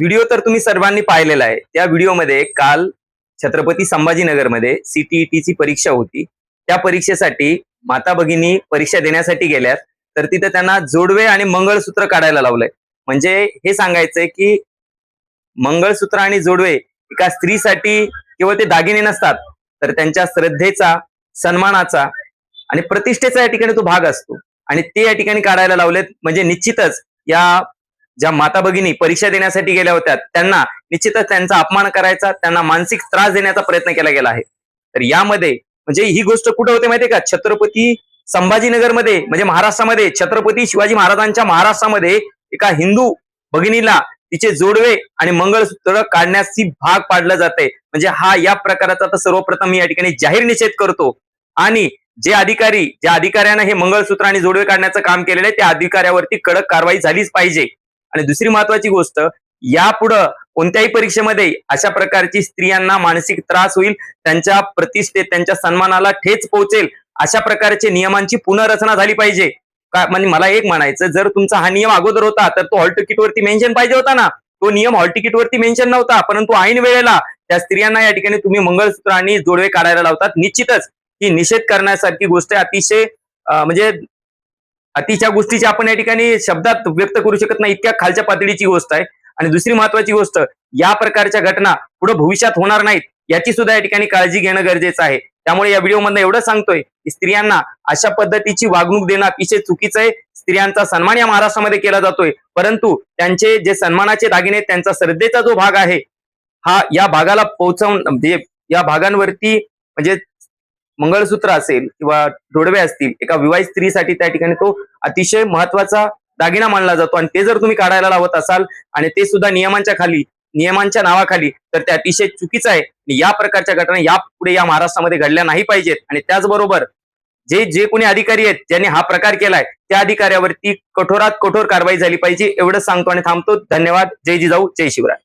Video तर तुम्ही सर्वांनी पाहिलेला आहे. त्या व्हिडिओमध्ये काल छत्रपती संभाजीनगरमध्ये सीटीईटीची परीक्षा होती. त्या परीक्षेसाठी माता भगिनी परीक्षा देण्यासाठी गेल्यात, तर तिथे त्यांना जोडवे आणि मंगळसूत्र काढायला लावलंय. म्हणजे हे सांगायचंय की मंगळसूत्र आणि जोडवे एका स्त्रीसाठी केवळ ते दागिने नसतात, तर त्यांच्या श्रद्धेचा, सन्मानाचा आणि प्रतिष्ठेचा या ठिकाणी तो भाग असतो. आणि ते या ठिकाणी काढायला लावलेत. म्हणजे निश्चितच या ज्या माता भगिनी परीक्षा देण्यासाठी गेल्या होत्या त्यांना निश्चितच त्यांचा अपमान करायचा, त्यांना मानसिक त्रास देण्याचा प्रयत्न केला गेला आहे. तर यामध्ये म्हणजे ही गोष्ट कुठे होते माहितीये का? छत्रपती संभाजीनगरमध्ये, म्हणजे महाराष्ट्रामध्ये, छत्रपती शिवाजी महाराजांच्या महाराष्ट्रामध्ये एका हिंदू भगिनीला तिचे जोडवे आणि मंगळसूत्र काढण्याची भाग पाडलं जाते. म्हणजे हा या प्रकाराचा तर सर्वप्रथम मी या ठिकाणी जाहीर निषेध करतो. आणि ज्या अधिकाऱ्यानं हे मंगळसूत्र आणि जोडवे काढण्याचं काम केलेलं आहे त्या अधिकाऱ्यावरती कडक कारवाई झालीच पाहिजे. आणि दुसरी महत्वाची गोष्ट, यापुढं कोणत्याही परीक्षेमध्ये अशा प्रकारची स्त्रियांना मानसिक त्रास होईल, त्यांच्या प्रतिष्ठेत, त्यांच्या सन्मानाला ठेच पोहोचेल, अशा प्रकारचे नियमांची पुनर्रचना झाली पाहिजे. का म्हणजे मला एक म्हणायचं, जर तुमचा हा नियम अगोदर होता तर तो हॉल तिकीट वरती मेन्शन पाहिजे होता ना. तो नियम हॉल तिकीट वरती मेन्शन नव्हता, परंतु ऐन वेळेला त्या स्त्रियांना या ठिकाणी तुम्ही मंगळसूत्र आणि जोडवे काढायला लावतात. निश्चितच ही निषेध करण्यासारखी गोष्ट आहे. अतिशय म्हणजे अतिच्या गोष्टीची आपण या ठिकाणी शब्दात व्यक्त करू शकत नाही, इतक्या खालच्या पातळीची गोष्ट आहे. आणि दुसरी महत्वाची गोष्ट, या प्रकारच्या घटना पुढे भविष्यात होणार नाहीत याची सुद्धा या ठिकाणी काळजी घेणं गरजेचं आहे. त्यामुळे या व्हिडिओमधनं एवढं सांगतोय की स्त्रियांना अशा पद्धतीची वागणूक देणं अतिशय चुकीचं आहे. स्त्रियांचा सन्मान या महाराष्ट्रामध्ये केला जातोय, परंतु त्यांचे जे सन्मानाचे दागिने, त्यांचा श्रद्धेचा जो भाग आहे, हा या भागाला पोहोचवून म्हणजे या भागांवरती म्हणजे मंगळसूत्र असेल किंवा जोडवे असतील, एका विवाहित स्त्रीसाठी त्या ठिकाणी तो अतिशय महत्वाचा दागिना मानला जातो. आणि ते जर तुम्ही काढायला लावत असाल आणि ते सुद्धा नियमांच्या नावाखाली, तर ते अतिशय चुकीचं आहे. या प्रकारच्या घटना यापुढे या महाराष्ट्रामध्ये घडल्या नाही पाहिजेत. आणि त्याचबरोबर जे कोणी अधिकारी आहेत ज्यांनी हा प्रकार केलाय त्या अधिकाऱ्यावरती कठोरात कठोर कारवाई झाली पाहिजे, एवढंच सांगतो आणि थांबतो. धन्यवाद. जय जिजाऊ, जय शिवराय.